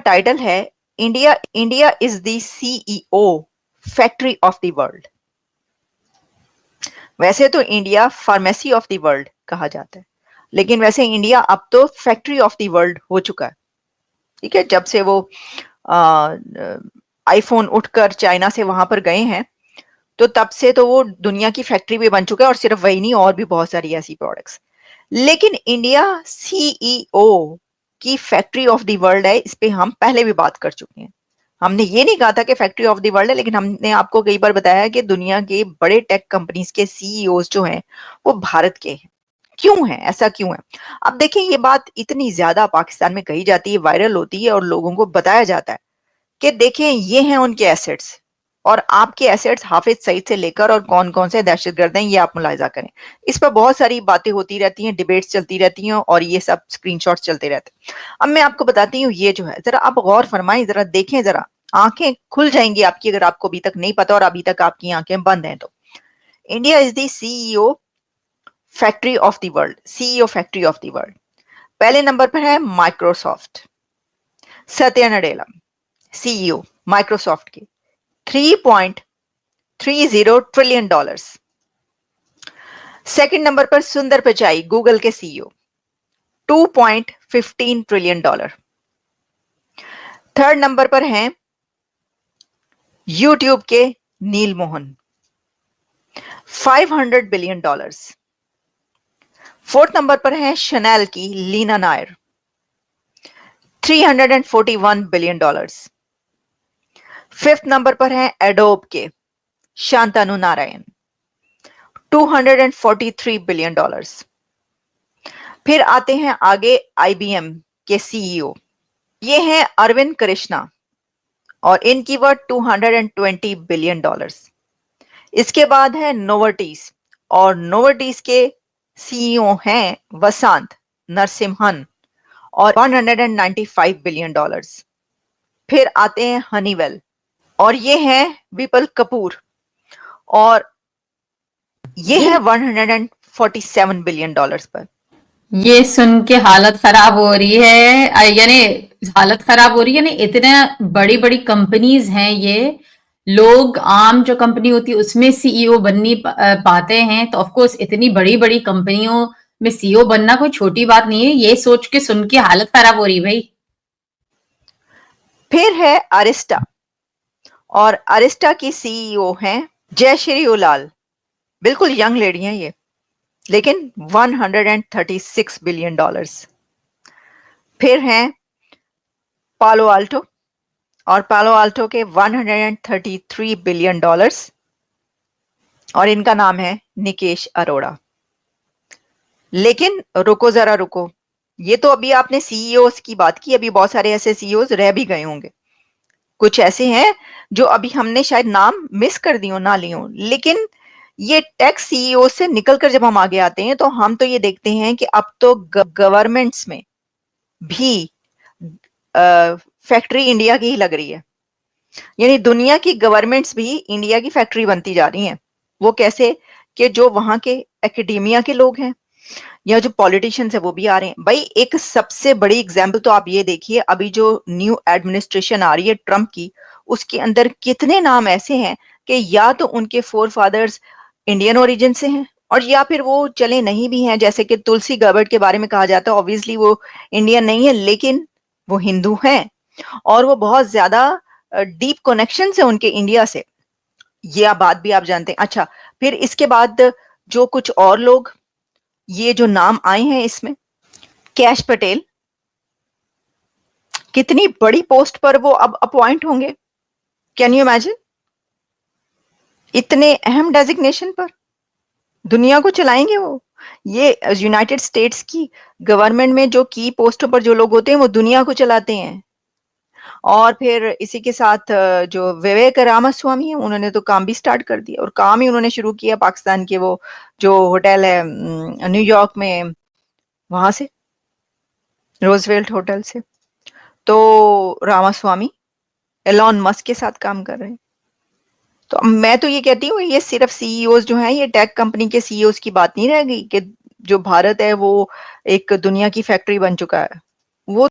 Title है India India is the CEO factory of the world. वैसे तो India pharmacy of the world कहा जाता है, लेकिन वैसे इंडिया अब तो फैक्ट्री ऑफ द वर्ल्ड हो चुका है। ठीक है, जब से वो आईफोन उठकर चाइना से वहां पर गए हैं, तो तब से तो वो दुनिया की फैक्ट्री भी बन चुका है, और सिर्फ वही नहीं, और भी बहुत सारी ऐसी प्रोडक्ट्स। लेकिन इंडिया सीईओ की फैक्ट्री ऑफ द वर्ल्ड है, इस पे हम पहले भी बात कर चुके हैं। हमने ये नहीं कहा था कि फैक्ट्री ऑफ द वर्ल्ड है, लेकिन हमने आपको कई बार बताया है कि दुनिया के बड़े टेक कंपनीज के सीईओज जो हैं वो भारत के हैं। क्यों है ऐसा, क्यों है? अब देखें, ये बात इतनी ज्यादा पाकिस्तान में कही जाती है, वायरल होती है, और लोगों को बताया जाता है कि देखें ये हैं उनके एसेट्स, और आपके एसेट्स हाफिज सईद से लेकर और कौन कौन से दहशतगर्द हैं ये आप मुलाहिजा करें। इस पर बहुत सारी बातें होती रहती हैं, डिबेट्स चलती रहती हैं, और ये सब स्क्रीनशॉट्स चलते रहते हैं। अब मैं आपको बताती हूँ, ये जो है जरा आप गौर फरमाएं, जरा देखें, जरा आंखें खुल जाएंगी आपकी अगर आपको अभी तक नहीं पता और अभी तक आपकी आंखें बंद हैं तो। India is the CEO factory of the world, CEO factory of the world. पहले नंबर पर है Microsoft, Satya Nadella CEO Microsoft के, $3.30 ट्रिलियन। सेकंड नंबर पर सुंदर पिचाई गूगल के सीईओ, $2.15 ट्रिलियन। थर्ड नंबर पर हैं यूट्यूब के Neel Mohan, $500 billion. Fourth number पर हैं शनेल की Leena Nair, $341 billion. Fifth number पर हैं एडोब के शांतनु नारायण, $243 बिलियन। फिर आते हैं आगे आईबीएम के सीईओ, ये हैं अरविंद कृष्णा, और इनकी वर्थ $220 बिलियन। इसके बाद है नोवर्टीज, और नोवर्टीज के सीईओ हैं वसंत नरसिम्हन, और $195 बिलियन। फिर आते हैं हनीवेल, और ये हैं विपुल कपूर, और ये है $147 बिलियन पर। ये सुन के हालत खराब हो रही है, यानी हालत खराब हो रही है। यानी इतने बड़ी बड़ी कंपनीज हैं ये, लोग आम जो कंपनी होती है उसमें सीईओ बननी पाते हैं, तो ऑफ कोर्स इतनी बड़ी बड़ी कंपनियों में सीईओ बनना कोई छोटी बात नहीं है। ये सोच के सुन के हालत खराब हो रही है भाई। फिर है अरिस्टा, और अरिस्टा की सीईओ हैं जयश्री उलाल, बिल्कुल यंग लेडी हैं ये, लेकिन $136 बिलियन। फिर हैं पालो आल्टो, और पालो आल्टो के $133 बिलियन, और इनका नाम है निकेश अरोड़ा। लेकिन रुको जरा रुको, ये तो अभी आपने सीईओस की बात की, अभी बहुत सारे ऐसे सीईओस रह भी गए होंगे, कुछ ऐसे हैं जो अभी हमने शायद नाम मिस कर दियो ना लियो। लेकिन ये टेक सीईओ से निकलकर जब हम आगे आते हैं तो हम तो ये देखते हैं कि अब तो गवर्नमेंट्स में भी फैक्ट्री इंडिया की ही लग रही है, यानी दुनिया की गवर्नमेंट्स भी इंडिया की फैक्ट्री बनती जा रही हैं। वो कैसे? कि जो वहां के एकेडेमिया के लोग हैं या जो पॉलिटिशियंस है वो भी आ रहे हैं। भाई एक सबसे बड़ी एग्जांपल तो आप ये देखिए, अभी जो न्यू एडमिनिस्ट्रेशन आ रही है ट्रम्प की, उसके अंदर कितने नाम ऐसे हैं कि या तो उनके फोर फादर्स इंडियन ओरिजिन से हैं, और या फिर वो चले नहीं भी हैं, जैसे कि तुलसी गबर्ट के बारे में कहा जाता है। ऑब्वियसली वो इंडियन नहीं है, लेकिन वो हिंदू हैं, और वो बहुत ज्यादा डीप कनेक्शन है उनके इंडिया से। ये बात भी आप जानते हैं। अच्छा, फिर इसके बाद जो कुछ और लोग, ये जो नाम आए हैं इसमें, कैश पटेल, कितनी बड़ी पोस्ट पर वो अब अपॉइंट होंगे, कैन यू इमेजिन? इतने अहम डेजिग्नेशन पर दुनिया को चलाएंगे वो। ये यूनाइटेड स्टेट्स की गवर्नमेंट में जो की पोस्टों पर जो लोग होते हैं वो दुनिया को चलाते हैं। और फिर इसी के साथ जो विवेक रामास्वामी है, उन्होंने तो काम भी स्टार्ट कर दिया, और काम ही उन्होंने शुरू किया पाकिस्तान के वो जो होटल है न्यूयॉर्क में, वहां से, रोजवेल्ट होटल से। तो रामास्वामी एलॉन मस्क के साथ काम कर रहे हैं। तो मैं तो ये कहती हूँ, ये सिर्फ सीईओज जो हैं, ये टेक कंपनी के सीईओज की बात नहीं रह गई कि जो भारत है वो एक दुनिया की फैक्ट्री बन चुका है। वो